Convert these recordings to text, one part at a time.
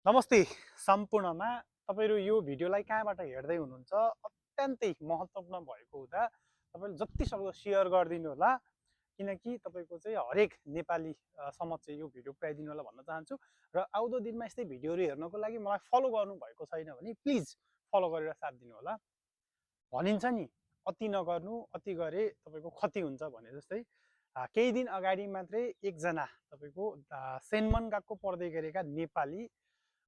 नमस्ते सम्पूर्णमा तपाईहरु यो भिडियोलाई कहाँबाट हेर्दै हुनुहुन्छ अत्यन्तै महत्त्वपूर्ण भएको हुँदा तपाईले जति सक्दो शेयर गरिदिनु होला किनकि तपाईको चाहिँ हरेक नेपाली समाज चाहिँ यो भिडियो पुर्याइदिनु होला भन्न चाहन्छु र आउँदो दिनमा यस्तै भिडियोहरु हेर्नको लागि मलाई फलो गर्नु भएको छैन भने प्लिज फलो गरेर साथ दिनु होला। भनिन्छ नि अति नगर्नु अति गरे तपाईको क्षति हुन्छ भने जस्तै केही दिन अगाडि मात्रै एकजना तपाईको सेनमन गएको पढ्दै गरेका नेपाली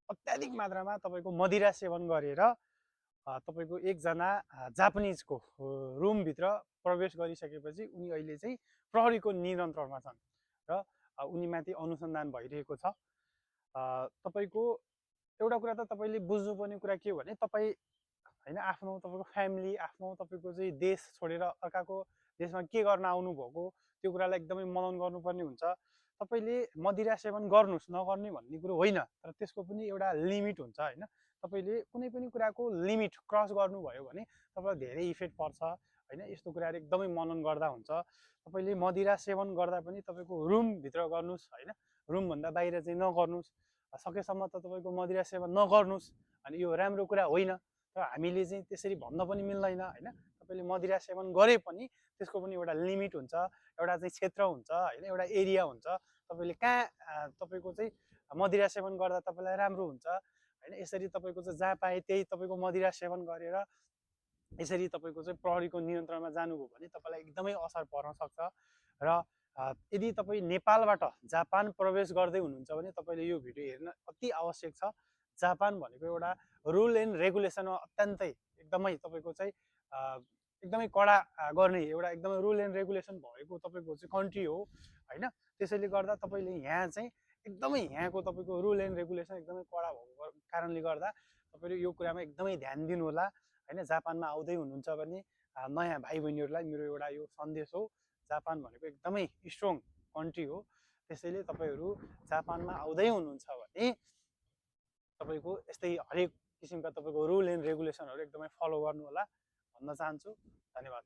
अत्याधिक मात्रामा तपाईको मदिरा सेवन गरेर तपाईको एकजना जापानिजको रुमभित्र प्रवेश गरिसकेपछि उनी अहिले चाहिँ प्रहरीको नियन्त्रणमा छन् र उनीमाथि अनुसन्धान भइरहेको छ। तपाईको एउटा कुरा त तपाईले बुझ्नुपर्ने कुरा के हो भने तपाई हैन आफ्नो तपाईको फ्यामिली आफ्नो तपाईको चाहिँ देश छोडेर अर्काको देशमा के गर्न आउनु भएको त्यो कुरालाई एकदमै मनन गर्नुपर्ने हुन्छ। तपाईले मदिरा सेवन गर्नुस् नगर्ने भन्ने कुरो होइन, तर त्यसको पनि एउटा लिमिट हुन्छ हैन। तपाईले कुनै पनि कुराको लिमिट क्रस गर्नुभयो भने तपाईलाई धेरै इफेक्ट पर्छ हैन। यस्तो कुराहरु एकदमै मनन गर्दा हुन्छ। तपाईले मदिरा सेवन गर्दा पनि तपाईको रुम भित्र गर्नुस् हैन, रुम भन्दा बाहिर चाहिँ नगर्नुस्। सकेसम्म त तपाईको मदिरा सेवन नगर्नुस् अनि यो राम्रो कुरा होइन, तर हामीले चाहिँ त्यसरी भन्न पनि मिल्दैन हैन। तपाईले मदिरा सेवन गरे पनि त्यसको पनि एउटा लिमिट हुन्छ, एउटा चाहिँ क्षेत्र हुन्छ हैन, एउटा एरिया हुन्छ। तपाईले कहाँ तपाईको चाहिँ मदिरा सेवन गर्दा तपाईलाई राम्रो हुन्छ हैन। यसरी तपाईको चाहिँ जहाँ पाए त्यही तपाईको मदिरा सेवन गरेर यसरी तपाईको चाहिँ प्रहरीको नियन्त्रणमा जानुभयो भने तपाईलाई एकदमै असर पर्न सक्छ। र यदि तपाई नेपालबाट जापान प्रवेश गर्दै हुनुहुन्छ भने तपाईले यो भिडियो हेर्न अति आवश्यक छ। जापान भनेको एउटा रुल एन्ड रेगुलेसनमा अत्यन्तै एकदमै तपाईको चाहिँ एकदमै कडा गर्ने एउटा एकदमै रुल एन्ड रेगुलेसन भएको तपाईको चाहिँ कन्ट्री हो हैन। त्यसैले गर्दा तपाईले यहाँ चाहिँ एकदमै यहाँको तपाईको रुल एन्ड रेगुलेसन एकदमै कडा भएको कारणले गर्दा तपाईले यो कुरामा एकदमै ध्यान दिनु होला हैन। जापानमा आउँदै हुनुहुन्छ भने नयाँ भाइ बहिनीहरुलाई मेरो एउटा यो सन्देश हो। जापान भनेको एकदमै स्ट्रङ कन्ट्री हो। त्यसैले तपाईहरु जापानमा आउँदै हुनुहुन्छ भने तपाईको यस्तै हरेक किसिमका तपाईको रुल एन्ड रेगुलेसनहरु एकदमै फलो गर्नु होला भन्न चाहन्छु। धन्यवाद।